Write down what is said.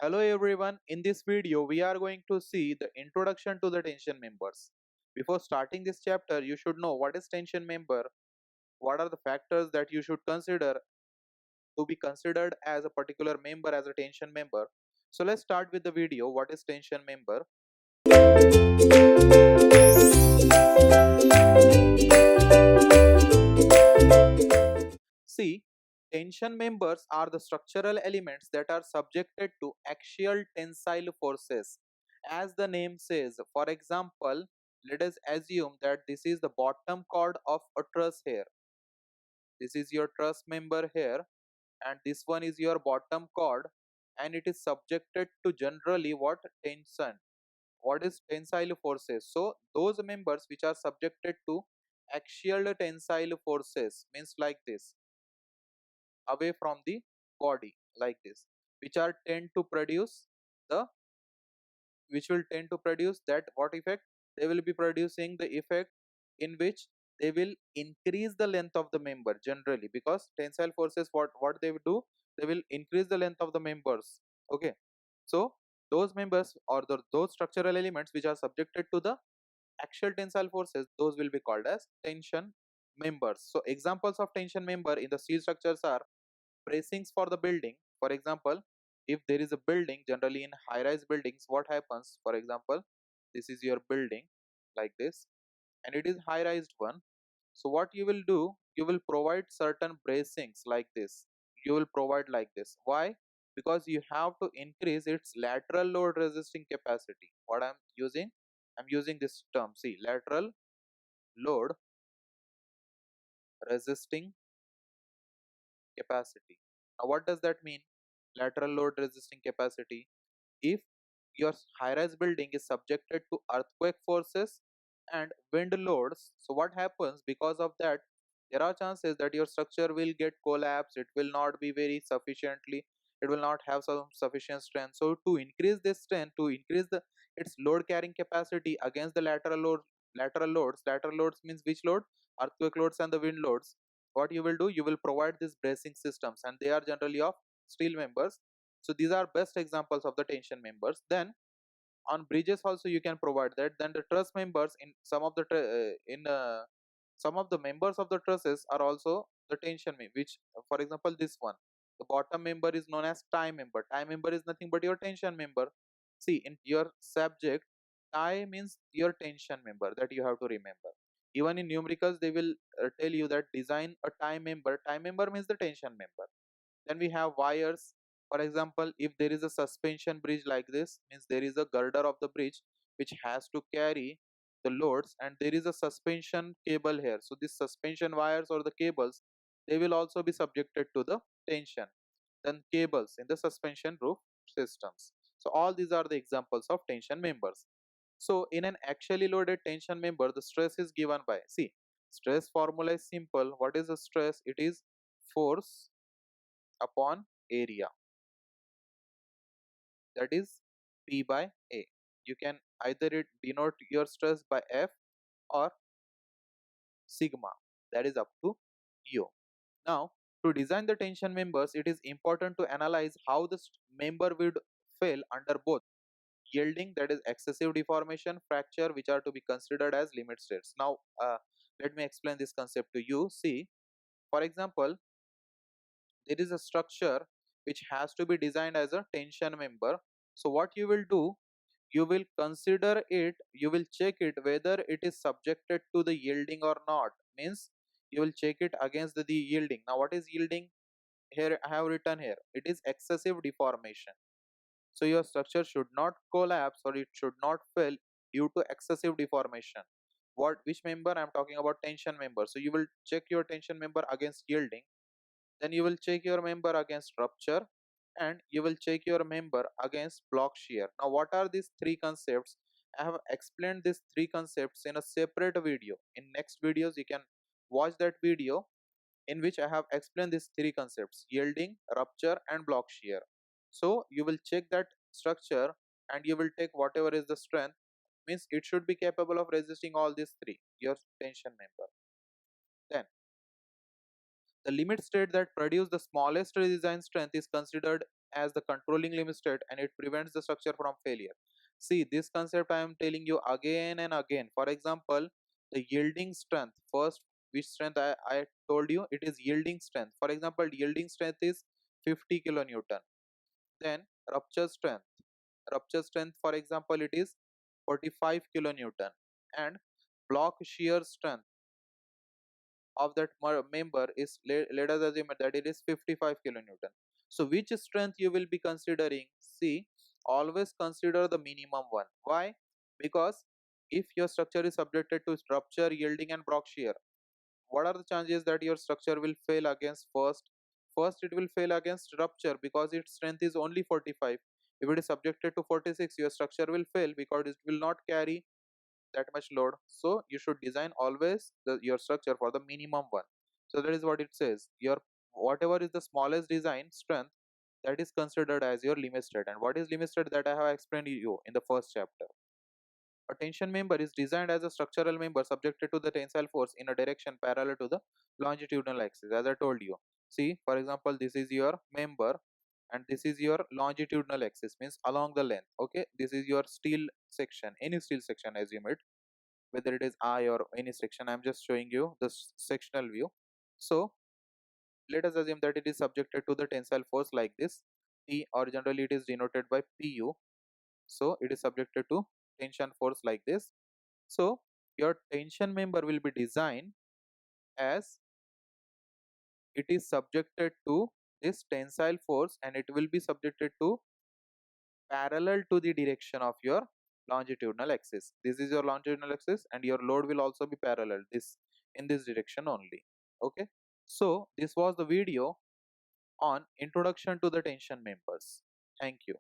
Hello everyone, in this video we are going to see the introduction to the tension members. Before starting this chapter, you should know what is tension member, what are the factors that you should consider to be considered as a particular member as a tension member. So let's start with the video. What is tension member? See, tension members are the structural elements that are subjected to axial tensile forces. As the name says, for example, let us assume that this is the bottom chord of a truss here. This is your truss member here, and this one is your bottom chord, and it is subjected to generally what? Tension. What is tensile forces? So, those members which are subjected to axial tensile forces means like this, away from the body, like this, which are tend to produce the which will tend to produce that what effect? They will be producing the effect in which they will increase the length of the member generally, because tensile forces, what they will do, they will increase the length of the members. Okay, so those members or those structural elements which are subjected to the axial tensile forces, those will be called as tension members. So examples of tension member in the steel structures are bracings for the building. For example, if there is a building, generally in high rise buildings, what happens? For example, this is your building like this, and it is high rise one. So what you will do, you will provide certain bracings like this. You will provide like this. Why? Because you have to increase its lateral load resisting capacity. What I'm using this term. See, lateral load resisting capacity. Now what does that mean? Lateral load resisting capacity. If your high-rise building is subjected to earthquake forces and wind loads, so what happens? Because of that, there are chances that your structure will get collapsed. It will not be very sufficiently, it will not have some sufficient strength. So to increase this strength, to increase the its load carrying capacity against the lateral loads means which load? Earthquake loads and the wind loads. What you will do, you will provide these bracing systems, and they are generally of steel members. So these are best examples of the tension members. Then on bridges also you can provide that. Then the truss members, in some of the in some of the members of the trusses are also the tension which, for example, this one, the bottom member is known as tie member. Tie member is nothing but your tension member. See, in your subject, tie means your tension member, that you have to remember. Even in numericals they will tell you that design a tie member. Tie member means the tension member. Then we have wires. For example, if there is a suspension bridge like this, means there is a girder of the bridge which has to carry the loads, and there is a suspension cable here. So these suspension wires or the cables, they will also be subjected to the tension. Then cables in the suspension roof systems. So all these are the examples of tension members. So in an actually loaded tension member, the stress is given by, see, stress formula is simple. What is the stress? It is force upon area, that is P by A. You can either denote your stress by F or sigma, that is up to you. Now, to design the tension members, it is important to analyze how the member would fail under both yielding, that is excessive deformation, fracture, which are to be considered as limit states. Now, let me explain this concept to you. See, for example, there is a structure which has to be designed as a tension member. So what you will do, you will consider it, you will check it whether it is subjected to the yielding or not. Means you will check it against the yielding. Now what is yielding? Here I have written here, it is excessive deformation. So your structure should not collapse or it should not fail due to excessive deformation. Which member? I'm talking about tension member. So you will check your tension member against yielding, then you will check your member against rupture, and you will check your member against block shear. Now what are these three concepts? I have explained these three concepts in a separate video. In next videos you can watch that video in which I have explained these three concepts: yielding, rupture and block shear. So you will check that structure and you will take whatever is the strength, means it should be capable of resisting all these three, your tension member. Then the limit state that produce the smallest design strength is considered as the controlling limit state and it prevents the structure from failure. See, this concept I am telling you again and again. For example, the yielding strength, first, which strength I told you, it is yielding strength. For example, yielding strength is 50 kilonewton. Then rupture strength, for example, it is 45 kilonewton. And block shear strength of that member is, let us assume that it is 55 kilonewton. So which strength you will be considering? See, always consider the minimum one. Why? Because if your structure is subjected to rupture, yielding and block shear, what are the chances that your structure will fail against? First it will fail against rupture because its strength is only 45. If it is subjected to 46, your structure will fail because it will not carry that much load. So you should design always your structure for the minimum one. So that is what it says. Your whatever is the smallest design strength, that is considered as your limit state. And what is limit state, that I have explained to you in the first chapter. A tension member is designed as a structural member subjected to the tensile force in a direction parallel to the longitudinal axis, as I told you. See, for example, this is your member and this is your longitudinal axis, means along the length. Okay, this is your steel section, any steel section, assume it, whether it is I or any section. I'm just showing you the sectional view. So let us assume that it is subjected to the tensile force like this, T, or generally it is denoted by PU. So it is subjected to tension force like this. So your tension member will be designed as it is subjected to this tensile force and it will be subjected to parallel to the direction of your longitudinal axis. This is your longitudinal axis and your load will also be parallel this in this direction only. Okay, so this was the video on introduction to the tension members. Thank you.